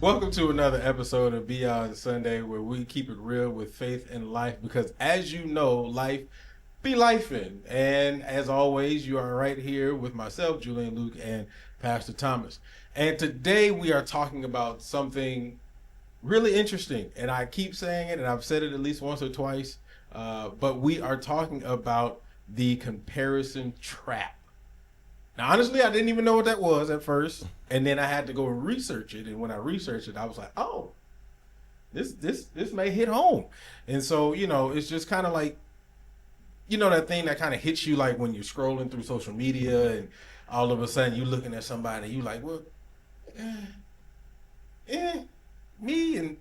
Welcome to another episode of Beyond Sunday, where we keep it real with faith and life. Because as you know, life be lifing, and as always, you are right here with myself, Julian Luke, and Pastor Thomas. And today we are talking about something really interesting, and I keep saying it, and I've said it at least once or twice. But we are talking about the comparison trap. Now, honestly, I didn't even know what that was at first, and then I had to go and research it. And when I researched it, I was like, "Oh, this may hit home." And so, it's just kind of like, that thing that kind of hits you, like when you're scrolling through social media, and all of a sudden you're looking at somebody, and you like, "Well, me and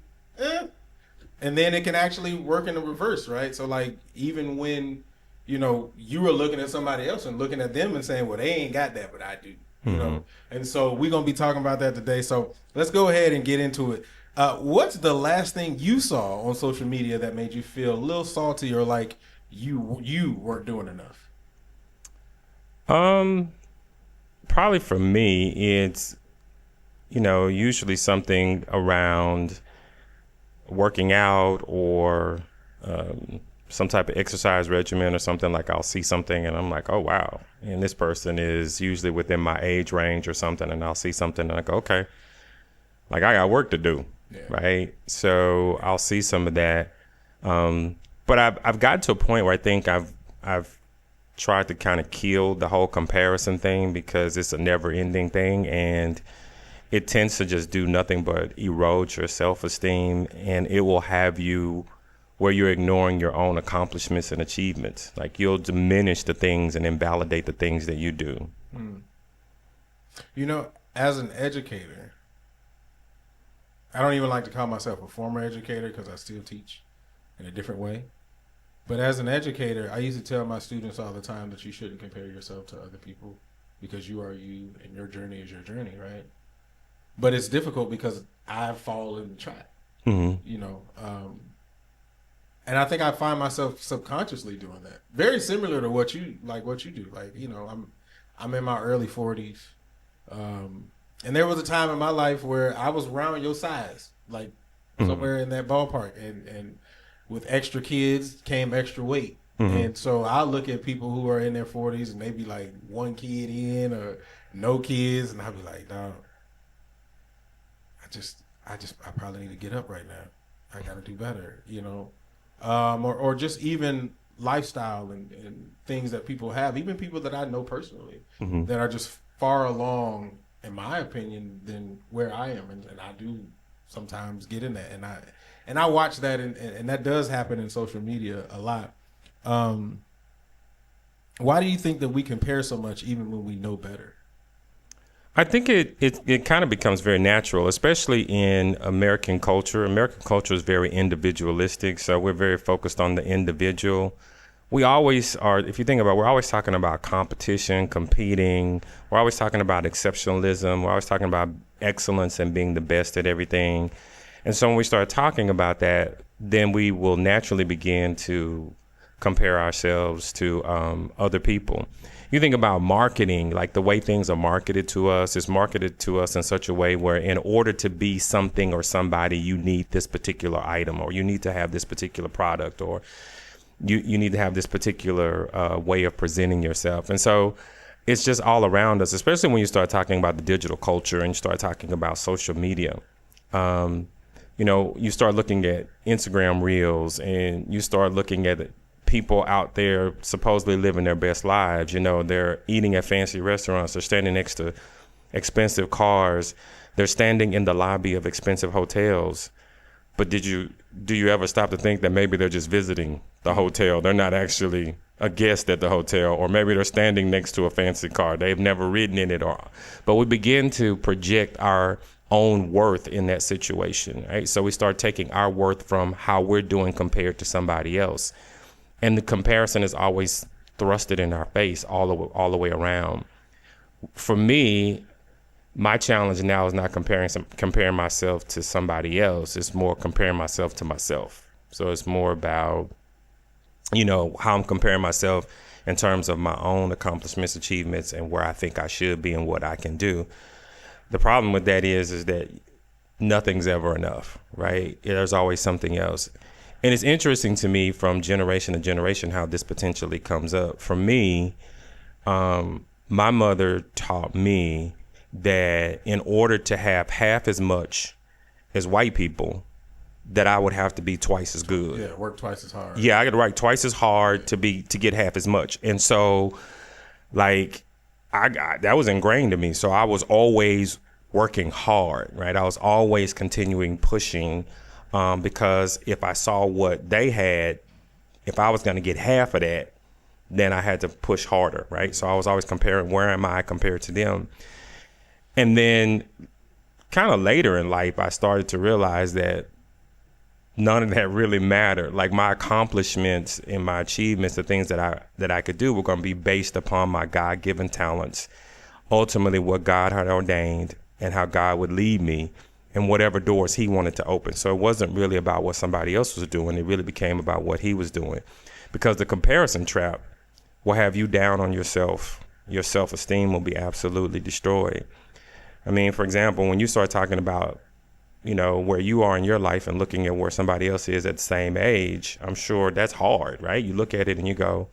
then it can actually work in the reverse, right? So, like, even when you were looking at somebody else and looking at them and saying, well, they ain't got that, but I do, And so we're going to be talking about that today. So let's go ahead and get into it. What's the last thing you saw on social media that made you feel a little salty or like you weren't doing enough? Probably for me, it's, usually something around working out or, some type of exercise regimen or something. Like I'll see something and I'm like, oh, wow. And this person is usually within my age range or something. And I'll see something and I go, okay, like I got work to do. Yeah. Right. So I'll see some of that. But I've gotten to a point where I think I've tried to kind of kill the whole comparison thing because it's a never ending thing. And it tends to just do nothing but erode your self-esteem, and it will have you where you're ignoring your own accomplishments and achievements. Like you'll diminish the things and invalidate the things that you do. As an educator, I don't even like to call myself a former educator because I still teach in a different way. But as an educator, I used to tell my students all the time that you shouldn't compare yourself to other people because you are you and your journey is your journey, right? But it's difficult because I fall in the trap, and I think I find myself subconsciously doing that. Very similar to what you do. Like, I'm in my early 40s. And there was a time in my life where I was around your size, like somewhere in that ballpark. And with extra kids came extra weight. And so I look at people who are in their 40s and maybe like one kid in or no kids. And I'll be like, no, I probably need to get up right now. I got to do better, or just even lifestyle and things that people have, even people that I know personally that are just far along, in my opinion, than where I am. And I do sometimes get in that. And I watch that, and that does happen in social media a lot. Why do you think that we compare so much even when we know better? I think it kind of becomes very natural, especially in American culture. American culture is very individualistic, so we're very focused on the individual. We always are, if you think about it, we're always talking about competition, competing. We're always talking about exceptionalism. We're always talking about excellence and being the best at everything. And so when we start talking about that, then we will naturally begin to compare ourselves to other people. You think about marketing, like the way things are marketed to us, it's marketed to us in such a way where in order to be something or somebody, you need this particular item, or you need to have this particular product, or you need to have this particular way of presenting yourself. And so it's just all around us, especially when you start talking about the digital culture and you start talking about social media. You start looking at Instagram reels and you start looking at people out there supposedly living their best lives. They're eating at fancy restaurants. They're standing next to expensive cars. They're standing in the lobby of expensive hotels. But do you ever stop to think that maybe they're just visiting the hotel? They're not actually a guest at the hotel, or maybe they're standing next to a fancy car. They've never ridden in it. But we begin to project our own worth in that situation, right? So we start taking our worth from how we're doing compared to somebody else. And the comparison is always thrusted in our face all the way around. For me, my challenge now is not comparing myself to somebody else. It's more comparing myself to myself. So it's more about, how I'm comparing myself in terms of my own accomplishments, achievements, and where I think I should be and what I can do. The problem with that is that nothing's ever enough, right? There's always something else. And it's interesting to me from generation to generation how this potentially comes up. For me, my mother taught me that in order to have half as much as white people, that I would have to be twice as good. Yeah, work twice as hard. Yeah, I got to work twice as hard to get half as much. And so, like, that was ingrained in me. So I was always working hard, right? I was always continuing pushing, because if I saw what they had, if I was going to get half of that, then I had to push harder, right? So I was always comparing, where am I compared to them? And then kind of later in life, I started to realize that none of that really mattered. Like, my accomplishments and my achievements, the things that I could do, were going to be based upon my God-given talents, ultimately what God had ordained and how God would lead me and whatever doors he wanted to open. So it wasn't really about what somebody else was doing. It really became about what he was doing, because the comparison trap will have you down on yourself. Your self-esteem will be absolutely destroyed. I mean, for example, when you start talking about, where you are in your life and looking at where somebody else is at the same age, I'm sure that's hard, right? You look at it and you go,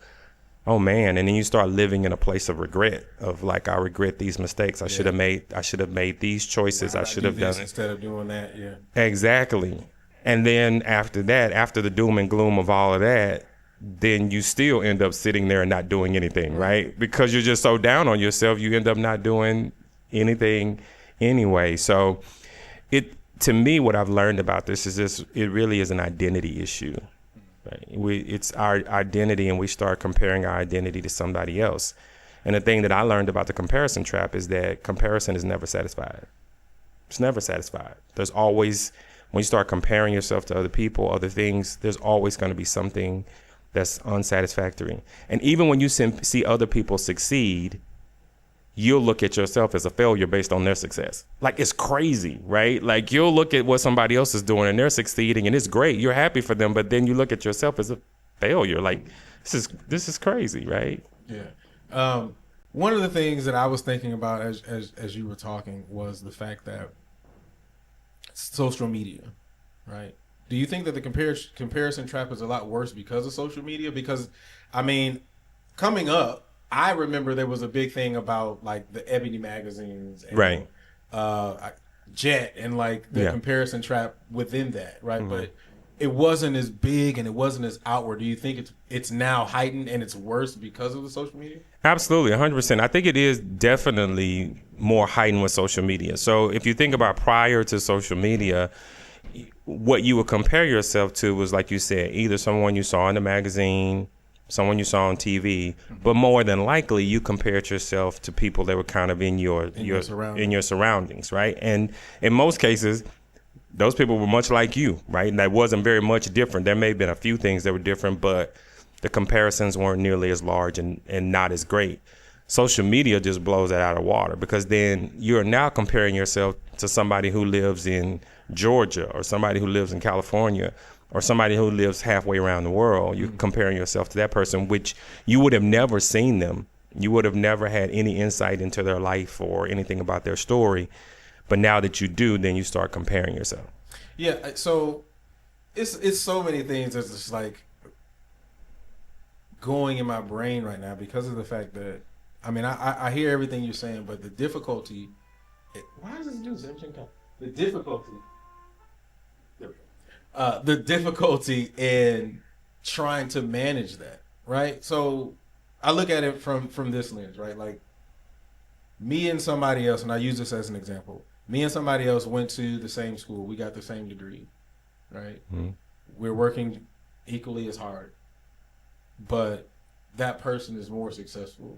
oh man. And then you start living in a place of regret, of like, I regret these mistakes. I should have made these choices. I should have done it instead of doing that. Yeah. Exactly. And then after that, after the doom and gloom of all of that, then you still end up sitting there and not doing anything, right? Because you're just so down on yourself, you end up not doing anything anyway. So to me, what I've learned about this is it really is an identity issue. Right? It's our identity, and we start comparing our identity to somebody else. And the thing that I learned about the comparison trap is that comparison is never satisfied. It's never satisfied. There's always, when you start comparing yourself to other people, other things, there's always going to be something that's unsatisfactory. And even when you see other people succeed, you'll look at yourself as a failure based on their success. Like, it's crazy, right? Like, you'll look at what somebody else is doing and they're succeeding and it's great. You're happy for them, but then you look at yourself as a failure. Like, this is crazy, right? Yeah. One of the things that I was thinking about as you were talking was the fact that social media, right? Do you think that the comparison trap is a lot worse because of social media? Because, I mean, coming up, I remember there was a big thing about like the Ebony magazines, and, right? Jet, and like the comparison trap within that, right? Mm-hmm. But it wasn't as big and it wasn't as outward. Do you think it's now heightened and it's worse because of the social media? Absolutely, 100%. I think it is definitely more heightened with social media. So if you think about prior to social media, what you would compare yourself to was, like you said, either someone you saw in the magazine, someone you saw on TV, but more than likely you compared yourself to people that were kind of in your surroundings, right? And in most cases, those people were much like you, right? And that wasn't very much different. There may have been a few things that were different, but the comparisons weren't nearly as large and not as great. Social media just blows that out of water, because then you're now comparing yourself to somebody who lives in Georgia or somebody who lives in California or somebody who lives halfway around the world. You're comparing yourself to that person, which you would have never seen them. You would have never had any insight into their life or anything about their story. But now that you do, then you start comparing yourself. Yeah, so it's so many things that's just like going in my brain right now because of the fact that, I mean, I hear everything you're saying, but the difficulty, why does this do this? The difficulty. The difficulty in trying to manage that, right? So I look at it from this lens, right? Like, me and somebody else, and I use this as an example, me and somebody else went to the same school. We got the same degree, right? Mm-hmm. We're working equally as hard, but that person is more successful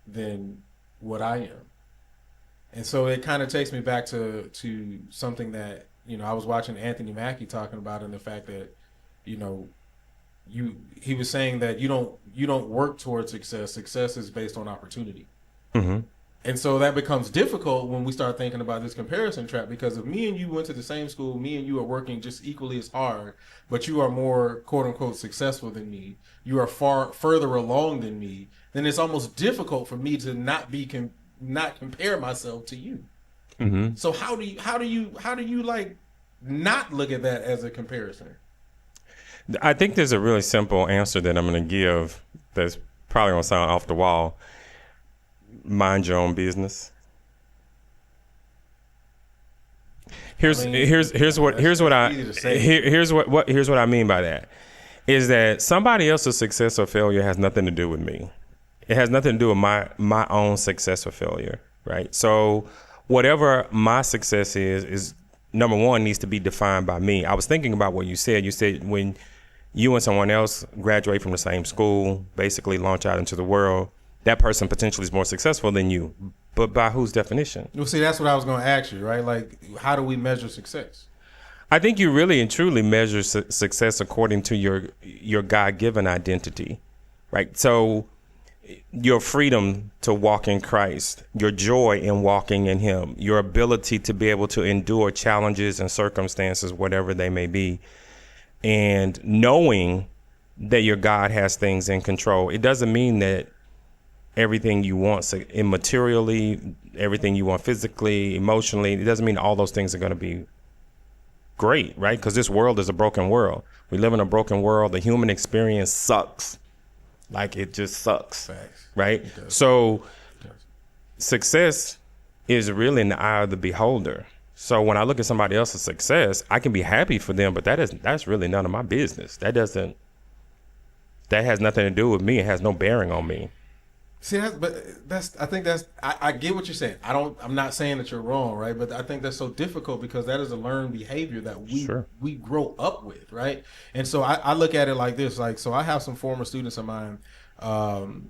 than what I am. And so it kind of takes me back to something that, I was watching Anthony Mackie talking about, in the fact that, he was saying that you don't work towards success. Success is based on opportunity. Mm-hmm. And so that becomes difficult when we start thinking about this comparison trap, because if me and you went to the same school, me and you are working just equally as hard, but you are more quote unquote successful than me, you are far further along than me, then it's almost difficult for me to not compare myself to you. So how do you like not look at that as a comparison? I think there's a really simple answer that I'm going to give that's probably going to sound off the wall. Mind your own business. Here's what I mean by that is that somebody else's success or failure has nothing to do with me. It has nothing to do with my own success or failure, right? So whatever my success is number one needs to be defined by me. I was thinking about what you said. You said when you and someone else graduate from the same school, basically launch out into the world, that person potentially is more successful than you. But by whose definition? Well, see, that's what I was going to ask you, right? Like, how do we measure success? I think you really and truly measure success according to your God-given identity, right? So your freedom to walk in Christ, your joy in walking in Him, your ability to be able to endure challenges and circumstances, whatever they may be, and knowing that your God has things in control. It doesn't mean that everything you want immaterially, everything you want physically, emotionally, it doesn't mean all those things are going to be great, right? Because this world is a broken world. We live in a broken world. The human experience sucks. Like, it just sucks. Facts. Right? So success is really in the eye of the beholder. So when I look at somebody else's success, I can be happy for them, but that's really none of my business. That has nothing to do with me. It has no bearing on me. See, I get what you're saying. I'm not saying that you're wrong, right? But I think that's so difficult because that is a learned behavior that we grow up with, right? And so I look at it like this, like, so I have some former students of mine, and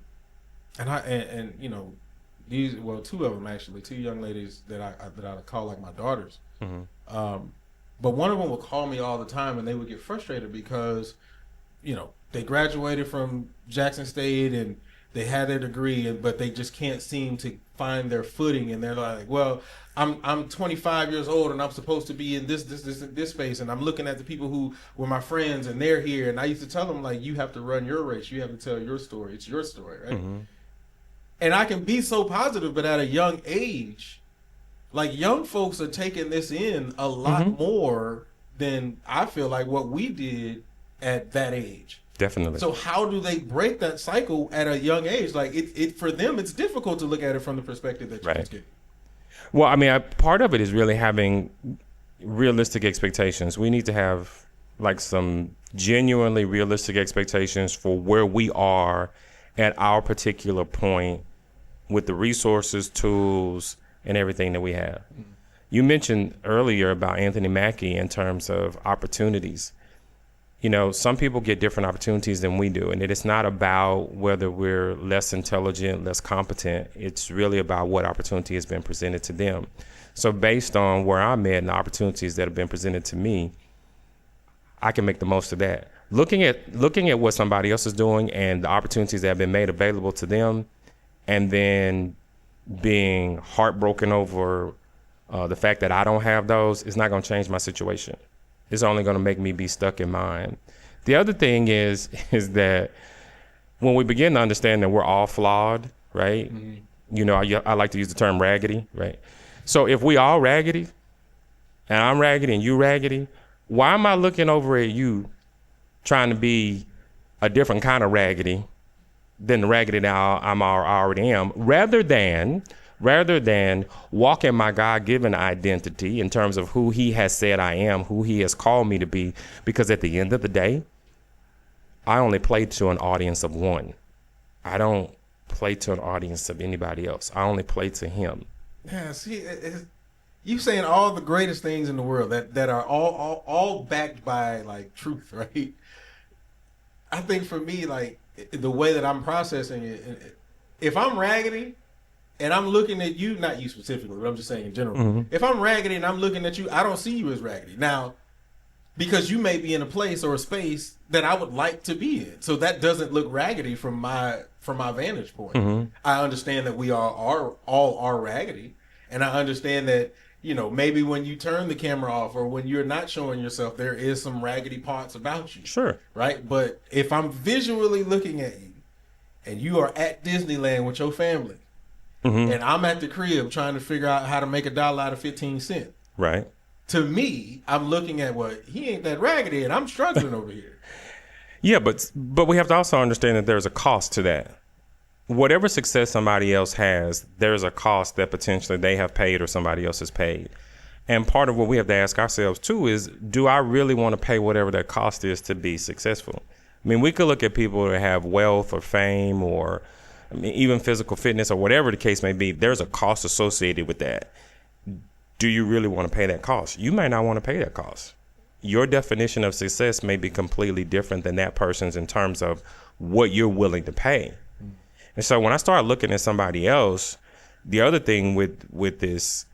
you know, two of them actually, two young ladies that I call like my daughters. But one of them would call me all the time, and they would get frustrated because, you know, they graduated from Jackson State and they had their degree, but they just can't seem to find their footing. And they're like, well, I'm 25 years old and I'm supposed to be in this space. And I'm looking at the people who were my friends and they're here. And I used to tell them, like, you have to run your race. You have to tell your story. It's your story, right? And I can be so positive, but at a young age, like, young folks are taking this in a lot more than I feel like what we did at that age. Definitely. So how do they break that cycle at a young age? Like, it for them, it's difficult to look at it from the perspective that you just gave. Well, I mean, part of it is really having realistic expectations. We need to have like some genuinely realistic expectations for where we are at our particular point with the resources, tools, and everything that we have. You mentioned earlier about Anthony Mackie in terms of opportunities. You know, some people get different opportunities than we do, and it is not about whether we're less intelligent, less competent. It's really about what opportunity has been presented to them. So based on where I'm at and the opportunities that have been presented to me, I can make the most of that. Looking at what somebody else is doing and the opportunities that have been made available to them, and then being heartbroken over the fact that I don't have those, is not going to change my situation. It's only going to make me be stuck in mine. The other thing is that when we begin to understand that we're all flawed, right? You know, I like to use the term raggedy, right? So if we all raggedy, and I'm raggedy and you raggedy, why am I looking over at you trying to be a different kind of raggedy than the raggedy that I already am, rather than walk in my God-given identity in terms of who He has said I am, who He has called me to be, because at the end of the day, I only play to an audience of one. I don't play to an audience of anybody else. I only play to Him. Yeah, see, you saying all the greatest things in the world that are all backed by, like, truth, right? I think for me, like, the way that I'm processing it, if I'm raggedy, and I'm looking at you, not you specifically, but I'm just saying in general. If I'm raggedy and I'm looking at you, I don't see you as raggedy. Now, because you may be in a place or a space that I would like to be in. So that doesn't look raggedy from my vantage point. I understand that we all are raggedy. And I understand that, you know, maybe when you turn the camera off or when you're not showing yourself, there is some raggedy parts about you. Sure. Right? But if I'm visually looking at you and you are at Disneyland with your family, and I'm at the crib trying to figure out how to make $1 out of 15 cents. Right. To me, I'm looking at what he ain't that raggedy, and I'm struggling over here. Yeah, but we have to also understand that there's a cost to that. Whatever success somebody else has, there's a cost that potentially they have paid or somebody else has paid. And part of what we have to ask ourselves too is, do I really want to pay whatever that cost is to be successful? I mean, we could look at people that have wealth or fame or even physical fitness or whatever the case may be. There's a cost associated with that. Do you really want to pay that cost? You may not want to pay that cost. Your definition of success may be completely different than that person's in terms of what you're willing to pay. And so when I start looking at somebody else, the other thing with this,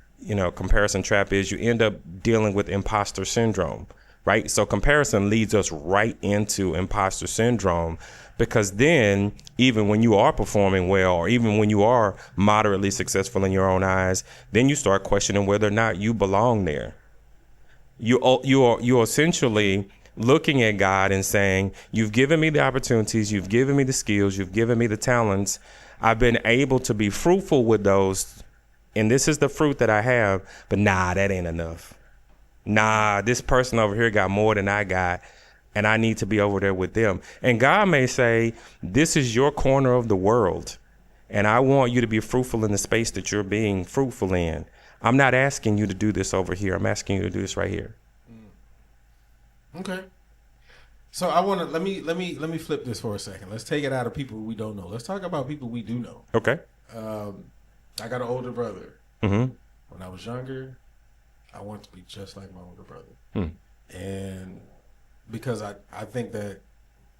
comparison trap is you end up dealing with imposter syndrome, right? So comparison leads us right into imposter syndrome, because then even when you are performing well, or even when you are moderately successful in your own eyes, then you start questioning whether or not you belong there. You're essentially looking at God and saying, you've given me the opportunities, you've given me the skills, you've given me the talents. I've been able to be fruitful with those, and this is the fruit that I have, but that ain't enough. This person over here got more than I got, and I need to be over there with them. And God may say, this is your corner of the world, and I want you to be fruitful in the space that you're being fruitful in. I'm not asking you to do this over here. I'm asking you to do this right here. Okay. So I want to let me flip this for a second. Let's take it out of people we don't know. Let's talk about people we do know. Okay. I got an older brother. Mm-hmm. When I was younger, I wanted to be just like my older brother. And because I think that,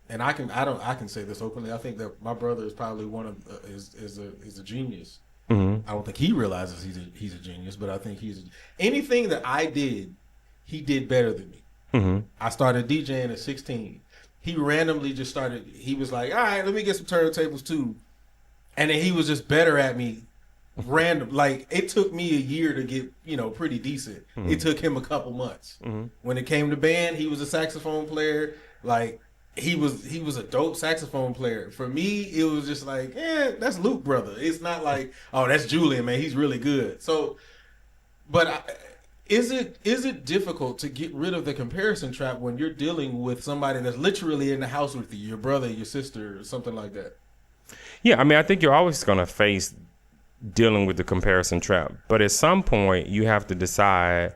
and I can say this openly, I think that my brother is probably one of is a genius. I don't think he realizes he's a genius, but I think anything that I did, he did better than me. I started DJing at 16. He randomly just started. He was like, all right, let me get some turntables too. And then he was just better at me. Random. Like, it took me a year to get, pretty decent. It took him a couple months. When it came to band, he was a saxophone player. Like, he was a dope saxophone player. For me, it was just like, that's Luke, brother. It's not like, oh, that's Julian, man. He's really good. So, but is it difficult to get rid of the comparison trap when you're dealing with somebody that's literally in the house with you, your brother, your sister, or something like that? Yeah, I mean, I think you're always going to face dealing with the comparison trap. But at some point, you have to decide,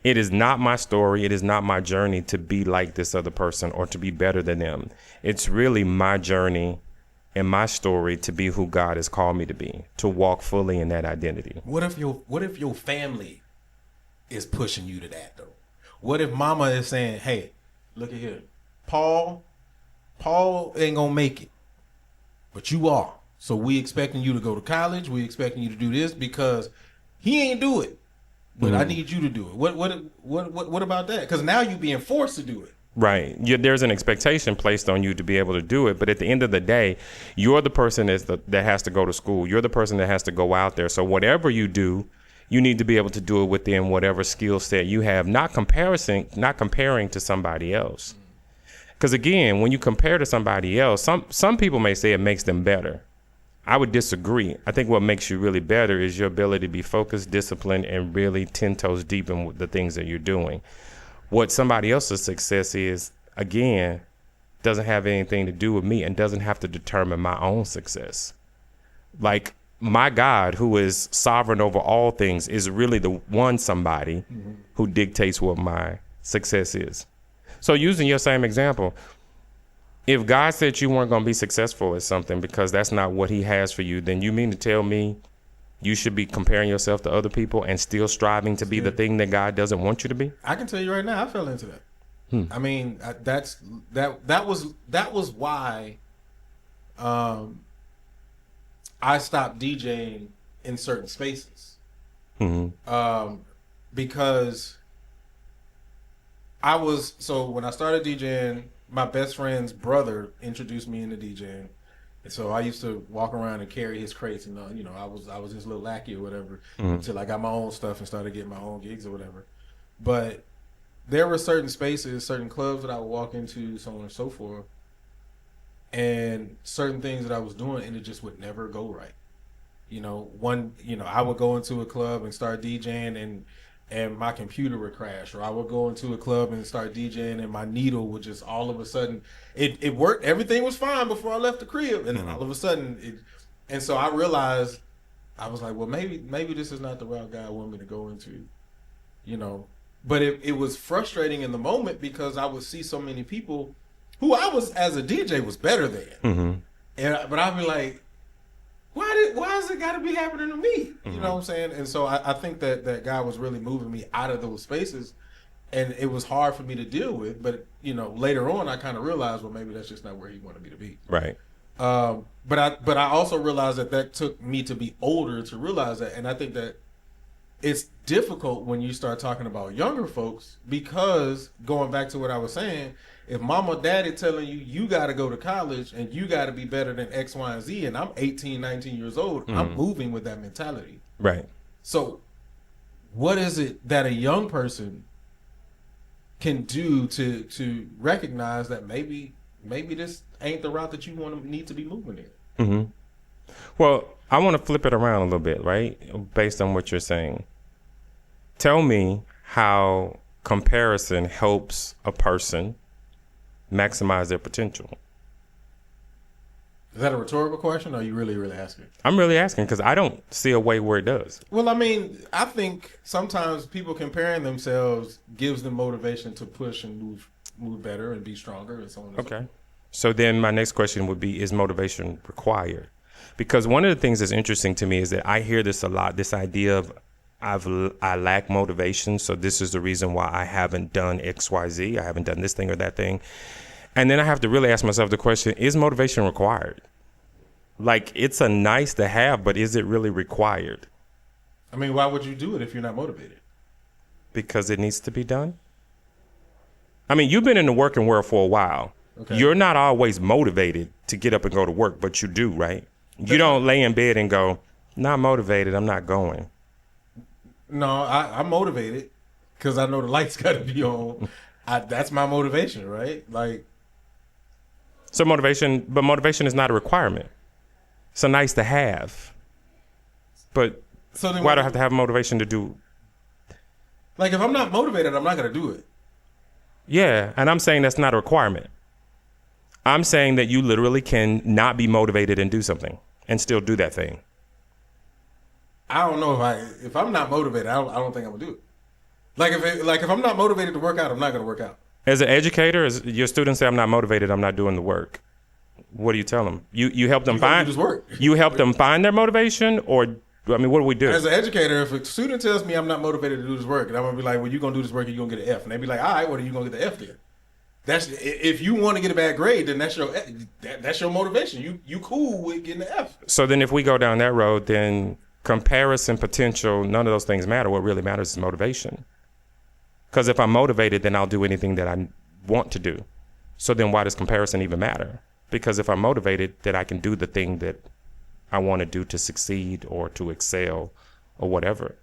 it is not my story. It is not my journey to be like this other person or to be better than them. It's really my journey and my story to be who God has called me to be, to walk fully in that identity. What if your family is pushing you to that, though? What if mama is saying, hey, look at here, Paul ain't gonna make it, but you are. So we expecting you to go to college. We expecting you to do this because he ain't do it, but I need you to do it. What about that? Because now you being forced to do it. Right. There's an expectation placed on you to be able to do it. But at the end of the day, you're the person that has to go to school. You're the person that has to go out there. So whatever you do, you need to be able to do it within whatever skill set you have, not comparing to somebody else. Because again, when you compare to somebody else, some people may say it makes them better. I would disagree. I think what makes you really better is your ability to be focused, disciplined, and really 10 toes deep in the things that you're doing. What somebody else's success is, again, doesn't have anything to do with me and doesn't have to determine my own success. Like, my God, who is sovereign over all things, is really the one somebody who dictates what my success is. So using your same example, if God said you weren't going to be successful at something because that's not what he has for you, then you mean to tell me you should be comparing yourself to other people and still striving to be the thing that God doesn't want you to be? I can tell you right now, I fell into that. I mean, that was why I stopped DJing in certain spaces. Because when I started DJing, my best friend's brother introduced me into DJing. And so I used to walk around and carry his crates, and I was his little lackey or whatever until I got my own stuff and started getting my own gigs or whatever. But there were certain spaces, certain clubs that I would walk into, so on and so forth, and certain things that I was doing, and it just would never go right. I would go into a club and start DJing and my computer would crash, or I would go into a club and start DJing and my needle would just all of a sudden it worked. Everything was fine before I left the crib, and then all of a sudden and so I realized I was like, well, maybe this is not the route God wanted me to go into, But it was frustrating in the moment because I would see so many people who I was as a DJ was better than, but I'd be like, why has it got to be happening to me? You know what I'm saying? And so I think that God was really moving me out of those spaces, and it was hard for me to deal with. But later on, I kind of realized, well, maybe that's just not where He wanted me to be. Right. But I also realized that took me to be older to realize that, and I think that it's difficult when you start talking about younger folks because going back to what I was saying, if mama or daddy telling you got to go to college and you got to be better than X, Y, and Z, and I'm 18, 19 years old, I'm moving with that mentality. Right. So what is it that a young person can do to recognize that maybe this ain't the route that you need to be moving in? Mm-hmm. Well, I want to flip it around a little bit, right? Based on what you're saying. Tell me how comparison helps a person maximize their potential. Is that a rhetorical question, or are you really asking? I'm really asking because I don't see a way where it does. Well, I mean, I think sometimes people comparing themselves gives them motivation to push and move better and be stronger and so on and so forth. Okay. So then my next question would be, is motivation required? Because one of the things that's interesting to me is that I hear this a lot, this idea of I lack motivation, so this is the reason why I haven't done X, Y, Z. I haven't done this thing or that thing. And then I have to really ask myself the question, is motivation required? Like, it's a nice to have, but is it really required? I mean, why would you do it if you're not motivated? Because it needs to be done. I mean, you've been in the working world for a while. Okay. You're not always motivated to get up and go to work, but you do, right? You don't lay in bed and go, not motivated, I'm not going. No, I'm motivated because I know the lights got to be on. That's my motivation, right? Like, so motivation is not a requirement. It's a nice to have. But so then why do I have to have motivation to do? Like, if I'm not motivated, I'm not going to do it. Yeah, and I'm saying that's not a requirement. I'm saying that you literally can not be motivated and do something and still do that thing. I don't know if I'm not motivated, I don't think I'm gonna do it. Like if I'm not motivated to work out, I'm not gonna work out. As an educator, as your students say, I'm not motivated, I'm not doing the work. What do you tell them? You help them find work. You help them find their motivation, or I mean, what do we do? As an educator, if a student tells me I'm not motivated to do this work, and I'm gonna be like, well, you're gonna do this work and you're gonna get an F, and they be like, all right, well, you're gonna get the F then. That's if you want to get a bad grade, then that's your motivation. You cool with getting the F. So then, if we go down that road, then comparison, potential, none of those things matter. What really matters is motivation. Because if I'm motivated, then I'll do anything that I want to do. So then why does comparison even matter? Because if I'm motivated, then I can do the thing that I want to do to succeed or to excel or whatever.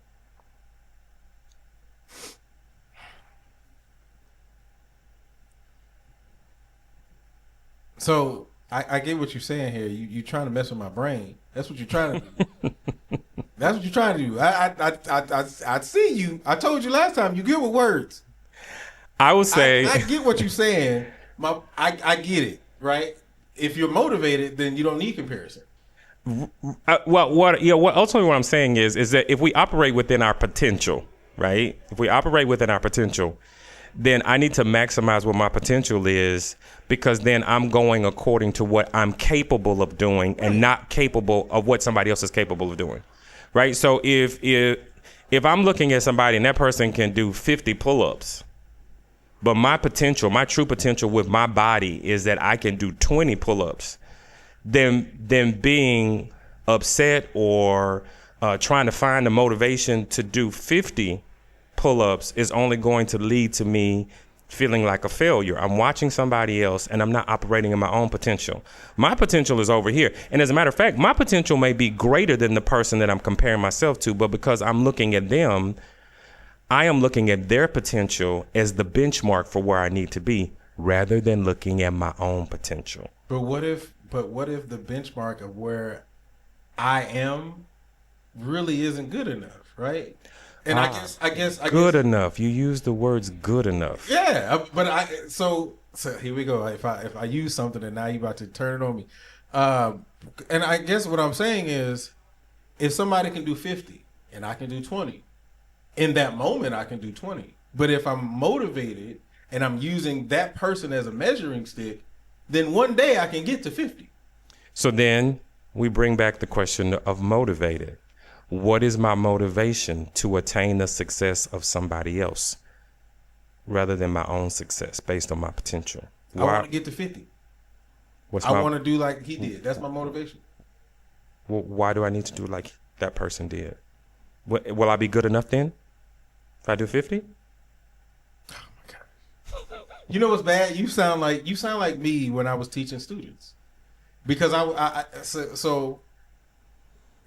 So I get what you're saying here. You're trying to mess with my brain. That's what you're trying to do. That's what you're trying to do. I see you. I told you last time, you good with words. I would say I get what you're saying. I get it, right? If you're motivated, then you don't need comparison. Ultimately what I'm saying is that if we operate within our potential, right? If we operate within our potential, then I need to maximize what my potential is, because then I'm going according to what I'm capable of doing and not capable of what somebody else is capable of doing. Right. So if I'm looking at somebody and that person can do 50 pull-ups, but my potential, my true potential with my body is that I can do 20 pull-ups, then being upset or trying to find the motivation to do 50 pull-ups is only going to lead to me feeling like a failure. I'm watching somebody else and I'm not operating in my own potential. My potential is over here. And as a matter of fact, my potential may be greater than the person that I'm comparing myself to, but because I'm looking at them, I am looking at their potential as the benchmark for where I need to be rather than looking at my own potential. But what if the benchmark of where I am really isn't good enough, right? And I Good guess, enough. You use the words good enough. yeah. But so here we go. If I use something and now you about to turn it on me, and I guess what I'm saying is, if somebody can do 50 and I can do 20, in that moment I can do 20. But if I'm motivated and I'm using that person as a measuring stick, then one day I can get to 50. So then we bring back the question of motivated. What is my motivation to attain the success of somebody else rather than my own success based on my potential? I want to get to 50. I want to do like he did. That's my motivation. Well, why do I need to do like that person did? Will I be good enough then if I do 50? Oh my God. You know what's bad? You sound like me when I was teaching students, because so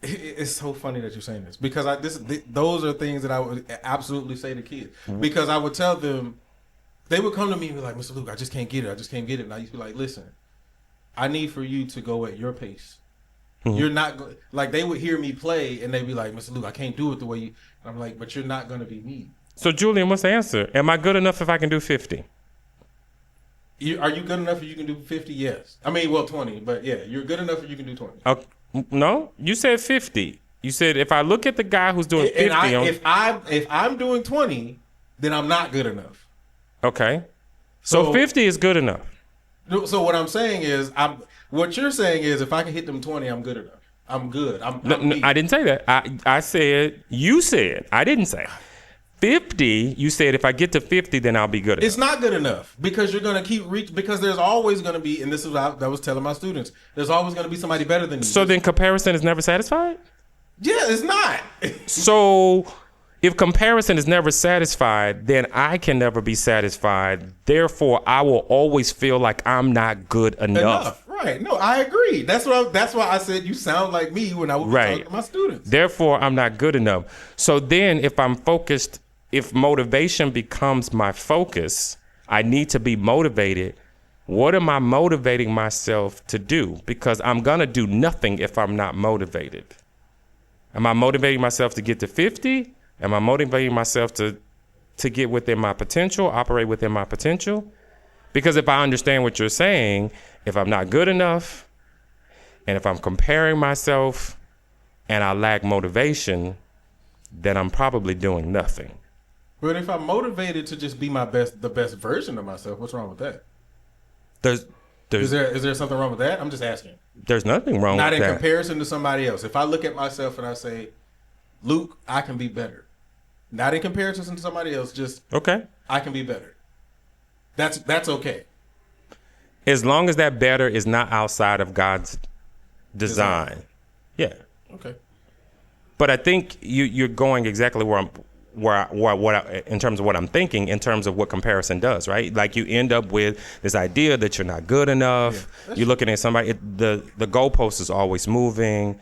it's so funny that you're saying this, because those are things that I would absolutely say to kids, because I would tell them, they would come to me and be like, Mr. Luke, I just can't get it. I just can't get it. And I used to be like, listen, I need for you to go at your pace. You're not like, they would hear me play and they'd be like, Mr. Luke, I can't do it the way you. And I'm like, but you're not going to be me. So Julian, what's the answer? Am I good enough if I can do 50? Are you good enough if you can do 50? Yes. I mean, well, 20, but yeah, you're good enough if you can do 20. No, you said 50. You said if I look at the guy who's doing 50, if I'm doing 20, then I'm not good enough. Okay. So 50 is good enough. So what I'm saying is, what you're saying is, if I can hit them 20, I'm good enough. I'm good. I'm I didn't say that. I said, you said, I didn't say. 50, you said if I get to 50, then I'll be good enough. It's not good enough, because you're going to keep because there's always going to be, and this is what I was telling my students, there's always going to be somebody better than you. So then comparison is never satisfied? Yeah, it's not. So if comparison is never satisfied, then I can never be satisfied. Therefore, I will always feel like I'm not good enough. Right. No, I agree. That's why I said you sound like me when I was talking to my students. Therefore, I'm not good enough. So then if I'm focused, if motivation becomes my focus, I need to be motivated. What am I motivating myself to do? Because I'm going to do nothing if I'm not motivated. Am I motivating myself to get to 50? Am I motivating myself to get within my potential, operate within my potential? Because if I understand what you're saying, if I'm not good enough, and if I'm comparing myself and I lack motivation, then I'm probably doing nothing. But if I'm motivated to just be the best version of myself, what's wrong with that? Is there something wrong with that? I'm just asking. There's nothing wrong with that. Not in comparison to somebody else. If I look at myself and I say, Luke, I can be better. Not in comparison to somebody else, just okay. I can be better. That's okay. As long as that better is not outside of God's design. Yeah. Okay. But I think you're going exactly in terms of what I'm thinking, in terms of what comparison does, right? Like you end up with this idea that you're not good enough. Yeah, you're looking at somebody, the goalpost is always moving.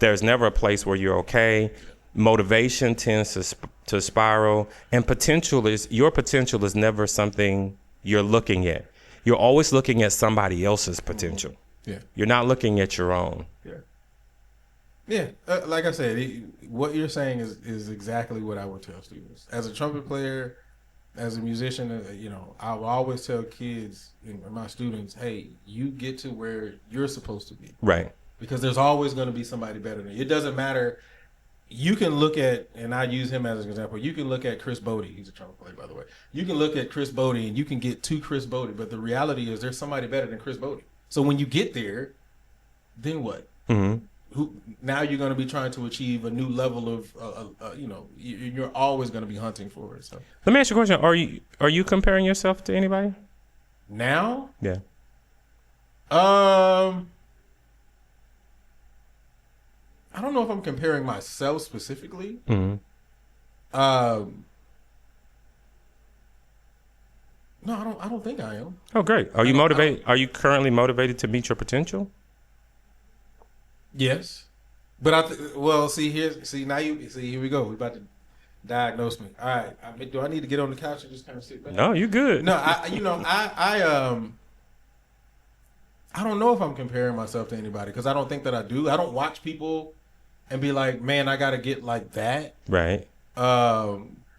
There's never a place where you're okay. Motivation tends to spiral, and your potential is never something you're looking at. You're always looking at somebody else's potential. Yeah. You're not looking at your own. Yeah. Yeah. Like I said, what you're saying is exactly what I would tell students. As a trumpet player, as a musician, I will always tell kids and my students, hey, you get to where you're supposed to be. Right. Because there's always going to be somebody better than you. It doesn't matter. You can look at, and I use him as an example, you can look at Chris Bodie. He's a trumpet player, by the way. You can look at Chris Bodie and you can get to Chris Bodie, but the reality is there's somebody better than Chris Bodie. So when you get there, then what? Mm-hmm. Now you're going to be trying to achieve a new level of, you're always going to be hunting for it. So let me ask you a question. Are you comparing yourself to anybody? Now? Yeah. I don't know if I'm comparing myself specifically. Mm-hmm. No, I don't think I am. Oh, great. Are you motivated? Are you currently motivated to meet your potential? Yes, but here we go. We're about to diagnose me. All right. Do I need to get on the couch and just kind of sit back? No, you good. No, I don't know if I'm comparing myself to anybody, because I don't think that I do. I don't watch people and be like, man, I got to get like that. Right.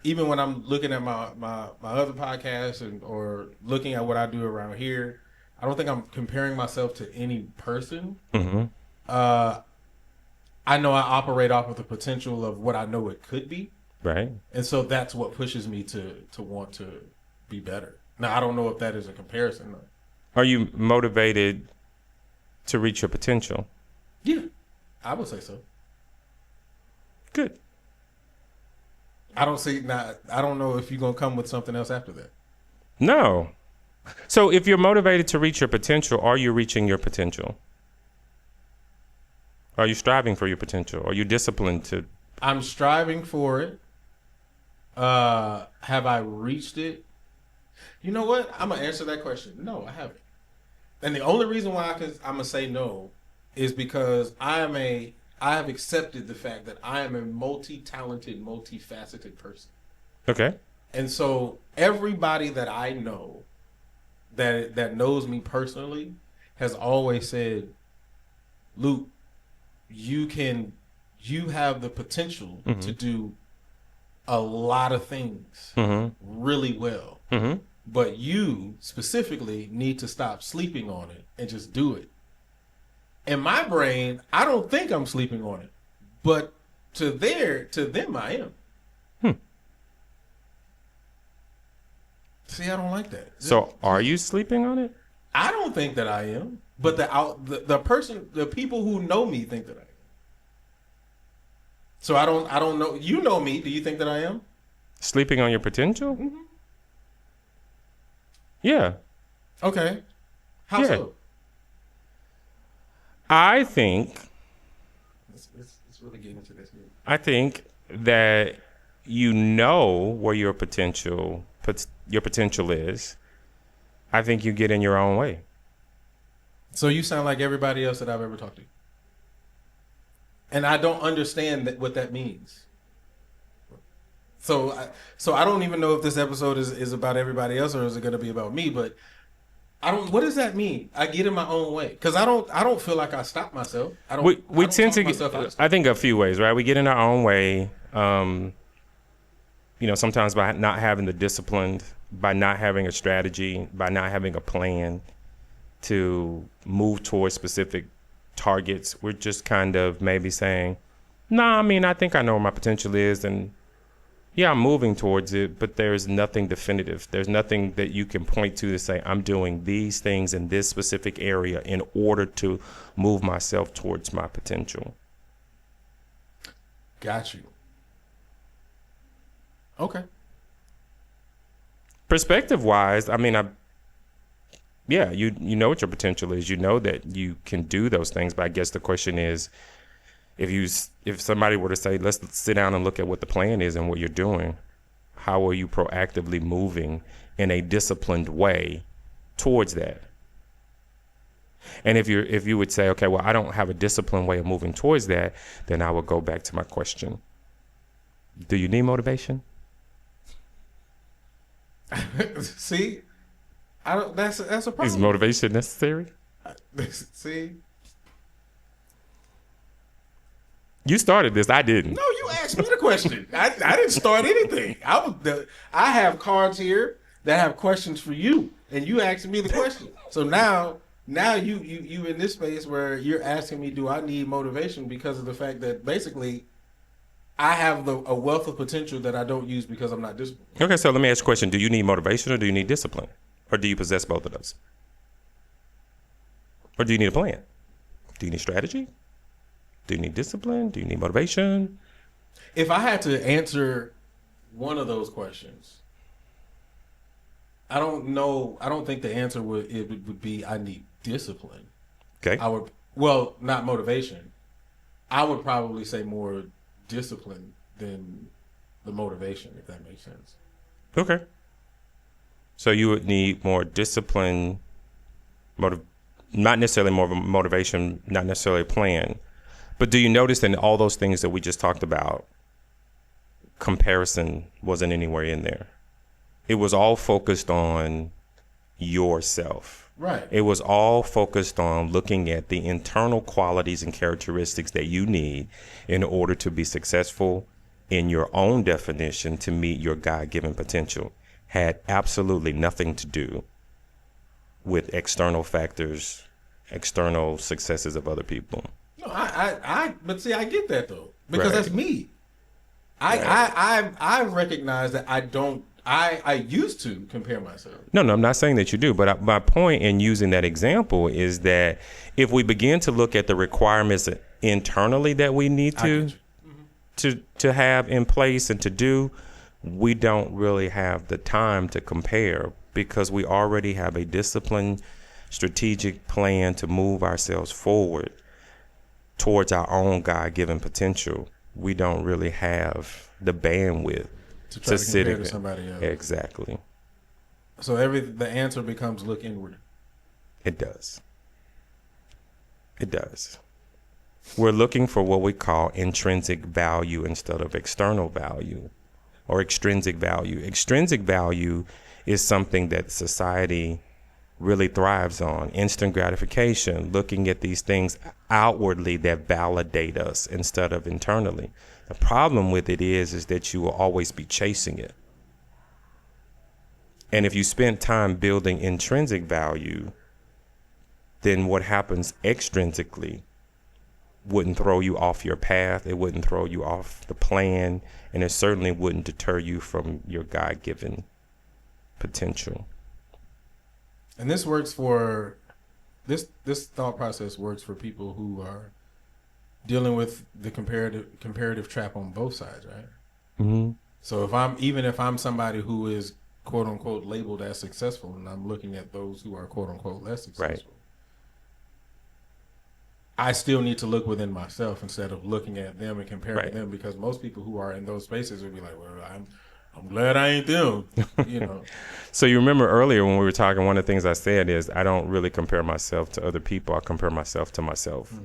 Even when I'm looking at my other podcasts or looking at what I do around here, I don't think I'm comparing myself to any person. Mm-hmm. I know I operate off of the potential of what I know it could be. Right. And so that's what pushes me to want to be better. Now, I don't know if that is a comparison, though. Are you motivated to reach your potential? Yeah, I would say so. Good. I don't know if you're going to come with something else after that. No. So if you're motivated to reach your potential, are you reaching your potential? Are you striving for your potential? Are you disciplined to? I'm striving for it. Have I reached it? You know what? I'm going to answer that question. No, I haven't. And the only reason why I'm going to say no is because I have accepted the fact that I am a multi-talented, multifaceted person. Okay. And so everybody that I know that knows me personally has always said, Luke, you have the potential Mm-hmm. to do a lot of things Mm-hmm. really well. Mm-hmm. But you specifically need to stop sleeping on it and just do it. In my brain, I don't think I'm sleeping on it. But to them, I am. See, I don't like that. So are you sleeping on it? I don't think that I am. But the people who know me think that I am. So I don't know. You know me. Do you think that I am? Sleeping on your potential? Mm-hmm. Yeah. Okay. How Yeah. so? I think Let's really get into this. I think that you know where your potential is. I think you get in your own way. So you sound like everybody else that I've ever talked to. And I don't understand what that means. So I don't even know if this episode is about everybody else or is it going to be about me, but what does that mean? I get in my own way because I don't feel like I stop myself. We tend to myself out of stuff. I think a few ways, right? We get in our own way. Sometimes by not having the discipline, by not having a strategy, by not having a plan to move towards specific targets. We're just kind of maybe saying, nah, I mean, I think I know where my potential is, and yeah, I'm moving towards it, but there's nothing definitive. There's nothing that you can point to say, I'm doing these things in this specific area in order to move myself towards my potential. Got you. Okay. Perspective wise, I mean, you know what your potential is. You know that you can do those things, but I guess the question is, if somebody were to say, let's sit down and look at what the plan is and what you're doing, how are you proactively moving in a disciplined way towards that? And if you would say, okay, well, I don't have a disciplined way of moving towards that, then I would go back to my question. Do you need motivation? See, I don't. That's a problem. Is motivation necessary? See. You started this. I didn't. No, you asked me the question. I didn't start anything. I have cards here that have questions for you, and you asked me the question. So now you in this space where you're asking me, do I need motivation because of the fact that basically I have a wealth of potential that I don't use because I'm not disciplined. Okay, so let me ask you a question. Do you need motivation or do you need discipline? Or do you possess both of those? Or do you need a plan? Do you need strategy? Do you need discipline? Do you need motivation? If I had to answer one of those questions, I don't know. I don't think the answer would be I need discipline. Okay. Not motivation. I would probably say more discipline than the motivation, if that makes sense. Okay. So you would need more discipline, not necessarily more motivation, not necessarily a plan. But do you notice in all those things that we just talked about, comparison wasn't anywhere in there? It was all focused on yourself. Right. It was all focused on looking at the internal qualities and characteristics that you need in order to be successful in your own definition to meet your God-given potential. Had absolutely nothing to do with external factors, external successes of other people. No, but see, I get that though because Right. that's me. Right. I recognize that I don't. I used to compare myself. No, I'm not saying that you do, but my point in using that example is that if we begin to look at the requirements internally that we need I get to have in place and to do, we don't really have the time to compare because we already have a disciplined, strategic plan to move ourselves forward towards our own God-given potential. We don't really have the bandwidth to try to sit compare to in. somebody else. Exactly. So the answer becomes look inward. It does. It does. We're looking for what we call intrinsic value instead of external value or extrinsic value. Extrinsic value is something that society really thrives on. Instant gratification, looking at these things outwardly that validate us instead of internally. The problem with it is that you will always be chasing it. And if you spend time building intrinsic value, then what happens extrinsically wouldn't throw you off your path. It wouldn't throw you off the plan. And it certainly wouldn't deter you from your God-given potential. And this works for this thought process works for people who are dealing with the comparative trap on both sides, right? Mm-hmm. So if I'm somebody who is quote unquote labeled as successful, and I'm looking at those who are quote unquote less successful, I still need to look within myself instead of looking at them and comparing them, because most people who are in those spaces will be like, well, I'm glad I ain't them, you know. So you remember earlier when we were talking, one of the things I said is I don't really compare myself to other people. I compare myself to myself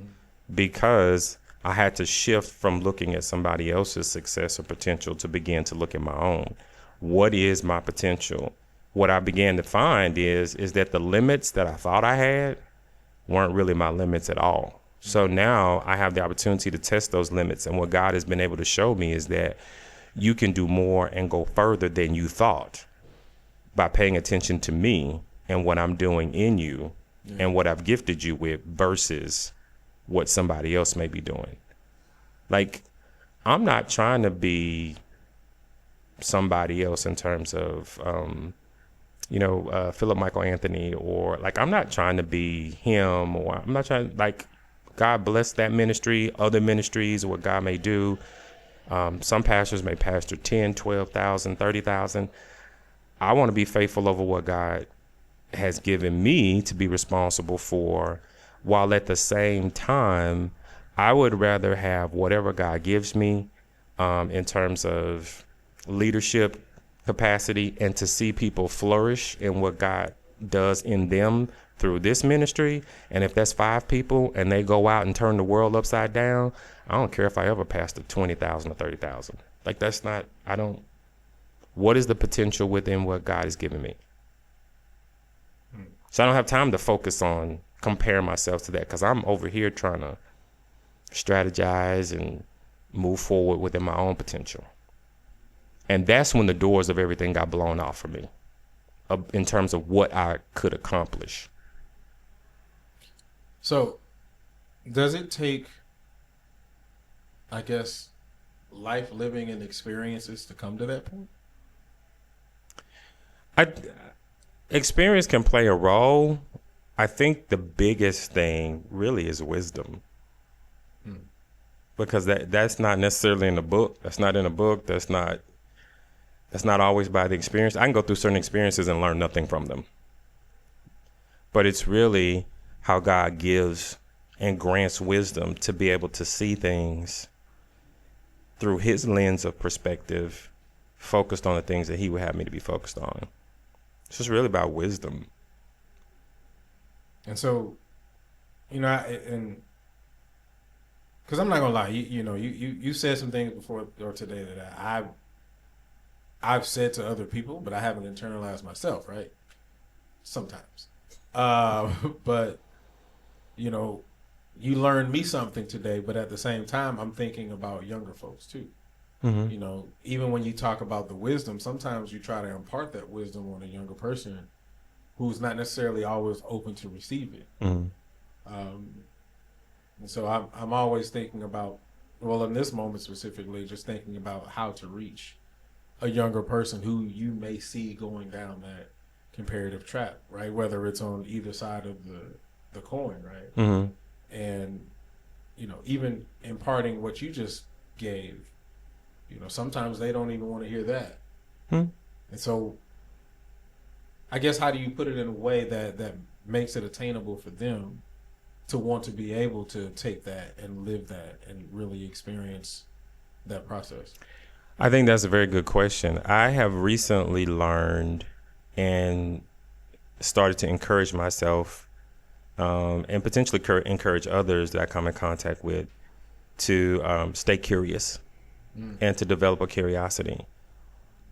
because I had to shift from looking at somebody else's success or potential to begin to look at my own. What is my potential? What I began to find is that the limits that I thought I had weren't really my limits at all. So now I have the opportunity to test those limits. And what God has been able to show me is that you can do more and go further than you thought by paying attention to me and what I'm doing in you and what I've gifted you with versus what somebody else may be doing. Like, I'm not trying to be somebody else in terms of, Philip Michael Anthony, or like, I'm not trying to be him, or I'm not trying, like, God bless that ministry, other ministries, what God may do. Some pastors may pastor 10, 12,000, 30,000. I want to be faithful over what God has given me to be responsible for, while at the same time, I would rather have whatever God gives me in terms of leadership capacity and to see people flourish in what God does in them through this ministry. And if that's 5 people and they go out and turn the world upside down, I don't care if I ever pastor 20,000 or 30,000. Like, that's not, what is the potential within what God has given me? So I don't have time to focus on comparing myself to that, because I'm over here trying to strategize and move forward within my own potential. And that's when the doors of everything got blown off for me in terms of what I could accomplish. So does it take, I guess, life living and experiences to come to that point? Experience can play a role. I think the biggest thing really is wisdom. Because that's not necessarily in the book. That's not in a book. That's not always by the experience. I can go through certain experiences and learn nothing from them. But it's really how God gives and grants wisdom to be able to see things through his lens of perspective, focused on the things that he would have me to be focused on. It's just really about wisdom. And so, and because I'm not gonna lie, you said some things before or today that I've said to other people, but I haven't internalized myself, right? Sometimes. But you know, you learned me something today. But at the same time, I'm thinking about younger folks too. Mm-hmm. You know, even when you talk about the wisdom, sometimes you try to impart that wisdom on a younger person who's not necessarily always open to receive it. Mm-hmm. Um, and so I'm always thinking about, well, in this moment specifically, just thinking about how to reach a younger person who you may see going down that comparative trap, right? Whether it's on either side of the coin, right? Mm-hmm. And you know, even imparting what you just gave, you know, sometimes they don't even want to hear that. Mm-hmm. And so, I guess how do you put it in a way that makes it attainable for them to want to be able to take that and live that and really experience that process? I think that's a very good question. I have recently learned and started to encourage myself and potentially encourage others that I come in contact with to stay curious and to develop a curiosity.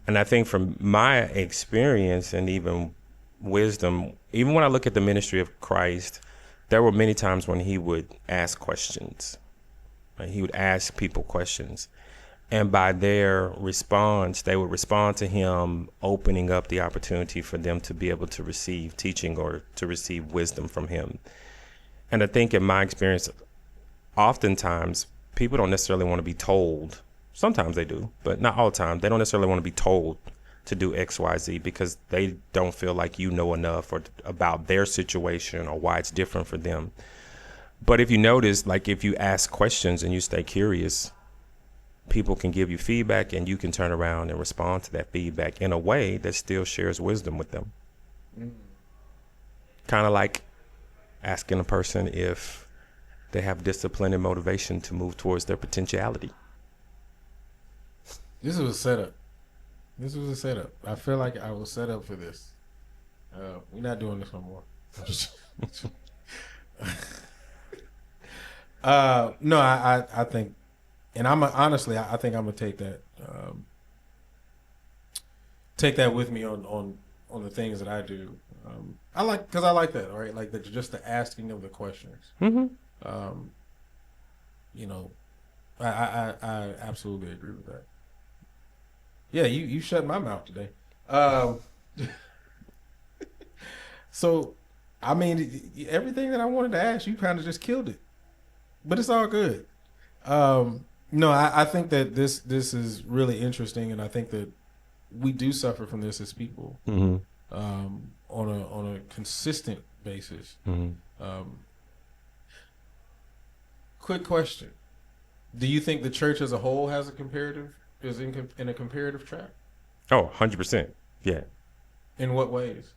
And I think from my experience and even wisdom, even when I look at the ministry of Christ, there were many times when he would ask questions. Right? He would ask people questions. And by their response, they would respond to him, opening up the opportunity for them to be able to receive teaching or to receive wisdom from him. And I think in my experience, oftentimes people don't necessarily want to be told. Sometimes they do, but not all the time. They don't necessarily want to be told to do X, Y, Z because they don't feel like you know enough or about their situation or why it's different for them. But if you notice, like if you ask questions and you stay curious, people can give you feedback and you can turn around and respond to that feedback in a way that still shares wisdom with them. Kind of like asking a person if they have discipline and motivation to move towards their potentiality. This was a setup. This was a setup. I feel like I was set up for this. We're not doing this no more. No, I think, and honestly, I think I'm gonna take that with me on the things that I do. I like because I like that, right? Like just the asking of the questions. Mm-hmm. You know, I absolutely agree with that. Yeah, you shut my mouth today. So, I mean, everything that I wanted to ask, you kind of just killed it. But it's all good. No, I think that this is really interesting, and I think that we do suffer from this as people Mm-hmm. On a consistent basis. Mm-hmm. Quick question: do you think the church as a whole is in a comparative trap? Oh, 100%. Yeah. In what ways?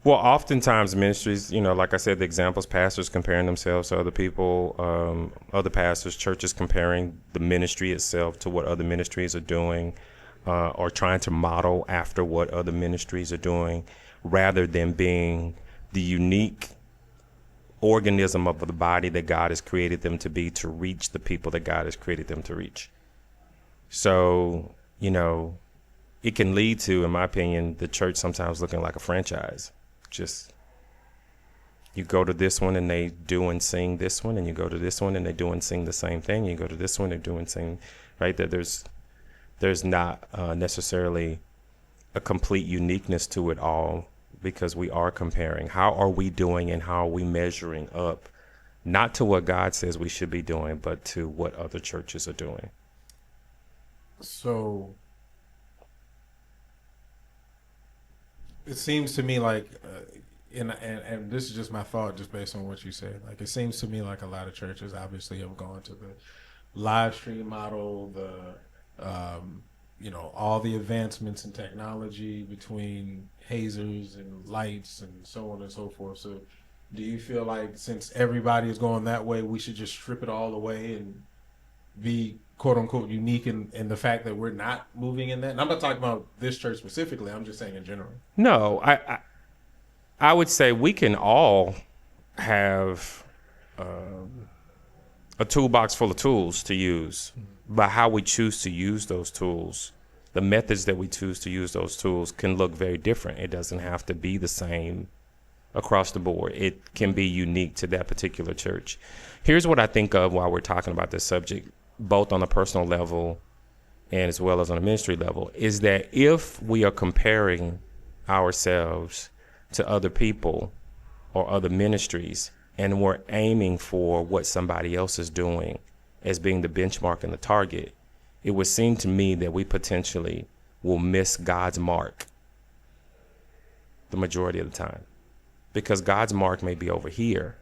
Well, oftentimes ministries, like I said, the examples, pastors comparing themselves to other people, other pastors, churches comparing the ministry itself to what other ministries are doing, or trying to model after what other ministries are doing, rather than being the unique organism of the body that God has created them to be, to reach the people that God has created them to reach. So, it can lead to, in my opinion, the church sometimes looking like a franchise. Just, you go to this one and they do and sing this one, and you go to this one and they do and sing the same thing. You go to this one, they do and sing, right? That there's not necessarily a complete uniqueness to it all, because we are comparing. How are we doing and how are we measuring up, not to what God says we should be doing, but to what other churches are doing? So it seems to me like, and this is just my thought, just based on what you said. Like, it seems to me like a lot of churches obviously have gone to the live stream model, all the advancements in technology between hazers and lights and so on and so forth. So, do you feel like since everybody is going that way, we should just strip it all away and be quote unquote unique in the fact that we're not moving in that? And I'm not talking about this church specifically. I'm just saying in general. No, I would say we can all have a toolbox full of tools to use, but how we choose to use those tools, the methods that we choose to use those tools can look very different. It doesn't have to be the same across the board. It can be unique to that particular church. Here's what I think of while we're talking about this subject, both on a personal level and as well as on a ministry level, is that if we are comparing ourselves to other people or other ministries, and we're aiming for what somebody else is doing as being the benchmark and the target, it would seem to me that we potentially will miss God's mark the majority of the time. Because God's mark may be over here,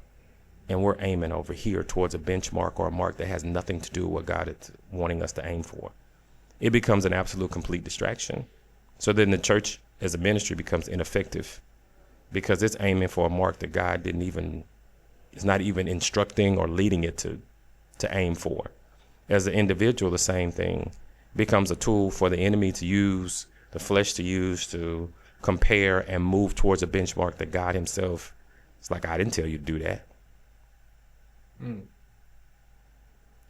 and we're aiming over here towards a benchmark or a mark that has nothing to do with what God is wanting us to aim for. It becomes an absolute complete distraction. So then the church as a ministry becomes ineffective because it's aiming for a mark that God is not even instructing or leading it to aim for. As an individual, the same thing becomes a tool for the enemy to use, the flesh to use to compare and move towards a benchmark that God himself is like, I didn't tell you to do that.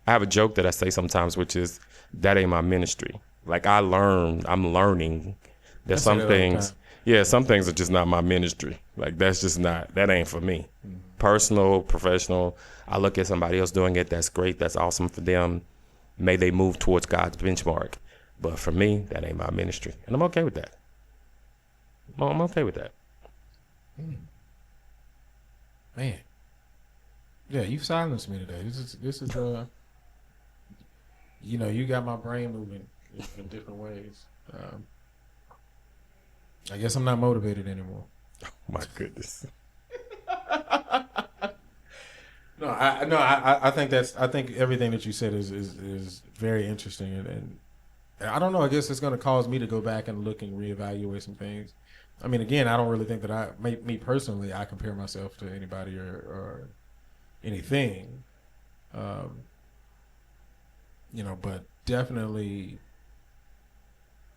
I have a joke that I say sometimes, which is, that ain't my ministry. Like I'm learning that some things are just not my ministry. Like that ain't for me. Personal, professional. I look at somebody else doing it. That's great. That's awesome for them. May they move towards God's benchmark. But for me, that ain't my ministry. And I'm okay with that. I'm okay with that. Man. Yeah, you've silenced me today. This is you got my brain moving in different ways. I guess I'm not motivated anymore. Oh my goodness. I think everything that you said is very interesting, and I don't know. I guess it's going to cause me to go back and look and reevaluate some things. I mean, again, I don't really think that me personally, I compare myself to anybody or anything, but definitely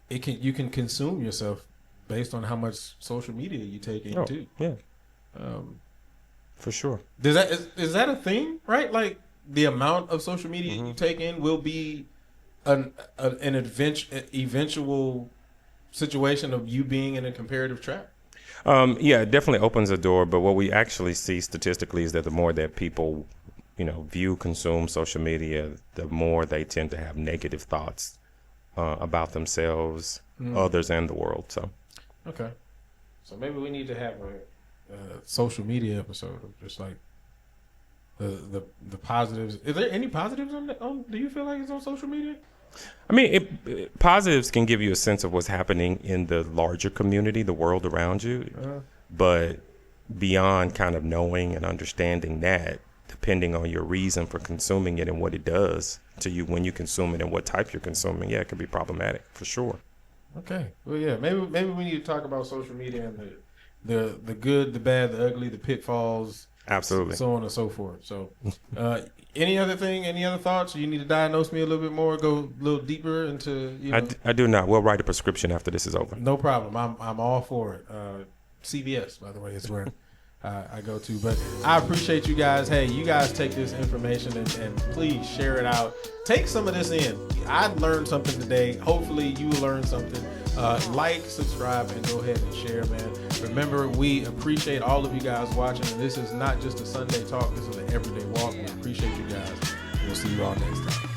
you can consume yourself based on how much social media you take in too. Yeah. For sure. Is that a thing, right? Like the amount of social media you take in will be an eventual situation of you being in a comparative trap? Yeah, it definitely opens a door. But what we actually see statistically is that the more that people, consume social media, the more they tend to have negative thoughts about themselves, others, and the world. So, okay. So maybe we need to have a social media episode of just like the positives. Is there any positives on? Do you feel like it's on social media? I mean, positives can give you a sense of what's happening in the larger community, the world around you. But beyond kind of knowing and understanding that, depending on your reason for consuming it and what it does to you when you consume it and what type you're consuming, it could be problematic for sure. Okay. Well, yeah, maybe we need to talk about social media and the good, the bad, the ugly, the pitfalls. Absolutely. So on and so forth. So, any other thoughts? You need to diagnose me a little bit more, go a little deeper into, I do not. We'll write a prescription after this is over. No problem. I'm all for it. CVS, by the way, is where I go to. But I appreciate you guys. Hey, you guys take this information and please share it out. Take some of this in. I learned something today. Hopefully you learned something. Like, subscribe, and go ahead and share, man. Remember, we appreciate all of you guys watching. And this is not just a Sunday talk. This is an everyday walk. We appreciate you guys. We'll see you all next time.